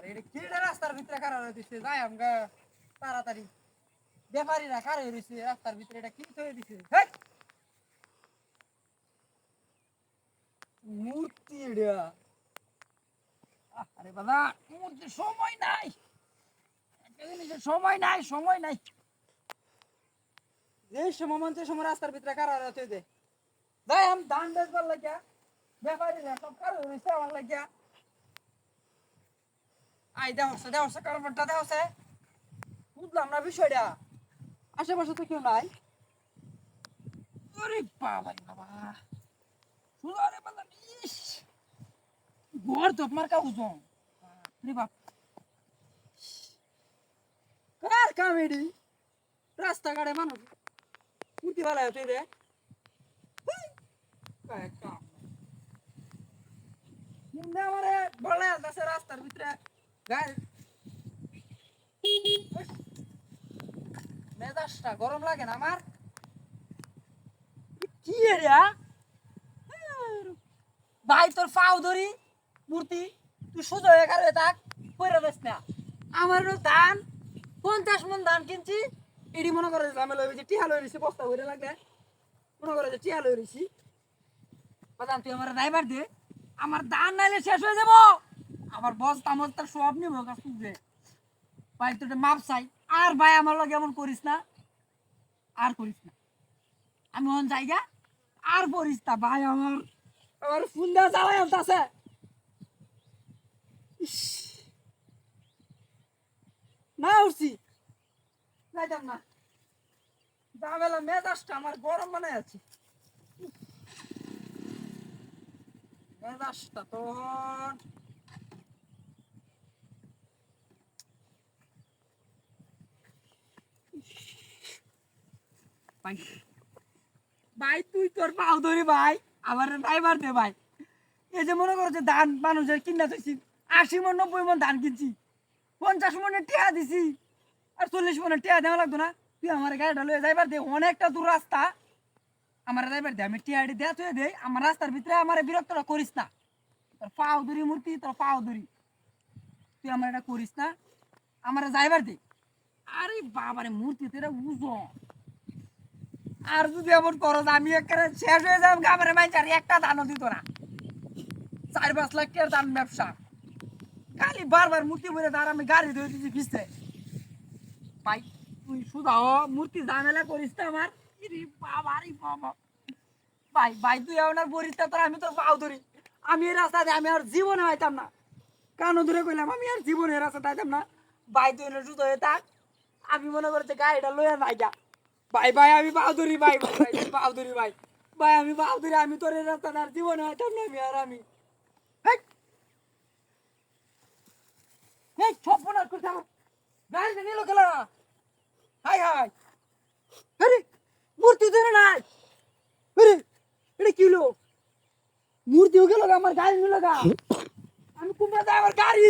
এটা কিড়ে রাস্তার ভিতরে কারা দিছে যাই আমগা তাড়াতাড়ি ব্যাপারীরা কারে দিছে রাস্তার ভিতরে এটা কি থয়ে দিছে হেই মূর্তি এটা আরে বাবা মূর্তি সময় নাই একটা জিনিসের সময় নাই যে সময় মন সময় রাস্তার ভিতরে কারা থয়ে দে যাই আম ধান বেচবার লাগিয়া ব্যাপারীরা সব কারে দিছে আমার লাগিয়া আই দেওয়া কারণটা দেওয়া বুঝলাম না বিষয়টা আশেপাশে তো কেউ নাই আরে বাবা বাবা সুদারে বাবা ইস ঘর তো আপনার কা উজং রে বাপ কার কমেডি রাস্তা ঘাটে মানুষ কুটি वाला হতে রে কায় কাম মুন্ডা আমারে বলে আছে রাস্তার ভিতরে গায় মেজাজটা গরম লাগে না আমার কি রে ভাই তোর পাও ধরি মূর্তি তুই সোজা হয়ে গেলে থাক কইরা দেস না আমার ধান 50 মন ধান কিনছি এডি মনে করে ঝামেলা হইছে টিহা লই রইছি বস্তা ভরে লাগে মনে করে যে টিহা লই রইছি বাদাম তুই আমার ড্রাইভার দে আমার ধান নাইলে শেষ হয়ে যাব আমার বস্তা মস্তা সব নিব কাজ তুই ভাই তোর মাপ চাই আর ভাই আমার লগে এমন করিস না আর করিস না আমি অন জায়গা আর পড়িস না ভাই আমার ফোন দেওয়া জ্বালাই আছে না উঠছি যাইতাম না ঝামেলা মেজাজটা আমার গরম বানাই আছে মেজাজটা তো ভাই তুই তোর পাও ধরি ভাই আমার ড্রাইভার দে ভাই এই যে মনে করো যে ধান মানুষের কিনা চাইছি 80 মন 90 মন ধান কিনছি 50 মনের টিয়া দিছি আর 40 মনের টিয়া দেওয়া লাগতো না তুই আমার গাড়িটা লয়ে যাইবার দে অনেকটা দূর রাস্তা আমার যাইবার দে আমি টিয়াটি দেয়া তুই দে আমার রাস্তার ভিতরে আমার বিরক্তটা করিস না তোর পাও ধরি মূর্তি তোর পাও ধরি তুই আমার এটা করিস না আমার যাইবার দে আরে বাবারে মূর্তি তো এটা বুঝো আর যদি এমন করো আমি একেবারে শেষ হয়ে যাম গামের মাইচার একটা দানও দিত না 4-5 লাখ টাকার দাম ব্যবসা খালি বারবার মূর্তি বলে তার আমি গাড়ি ধরে দিচ্ছি ভিজতে ভাই তুই শুধাও মূর্তি ঝামেলা করিস না আমার বাবারি বাবা ভাই ভাই তুই আপনার বরিসটা তোর আমি তোর পাও ধরি আমি এই রাস্তাতে আমি আর জীবনে আইতাম না কানো ধরে কইলাম আমি আর জীবনে এই রাস্তাতে আইতাম না ভাই তুই এনে শুধু হয়ে থাক আমি মনে করছি গাড়িটা লইয়া নাই যা ভাই ভাই আমি পাও ধরি ভাই ভাই পাও ধরি ভাই ভাই আমি পাও ধরি আমি তোর এই রাস্তাতে আর জীবনে আইতাম না আমি আর আমি এই ছপনার কথা গাড়িটা নিল গেল হাই হাই আরে মূর্তি ধরে নাই আরে এটা কি হলো মূর্তিও গেল আমার গাড়ি নিল গা আমি কুমড়া যাই আমার গাড়ি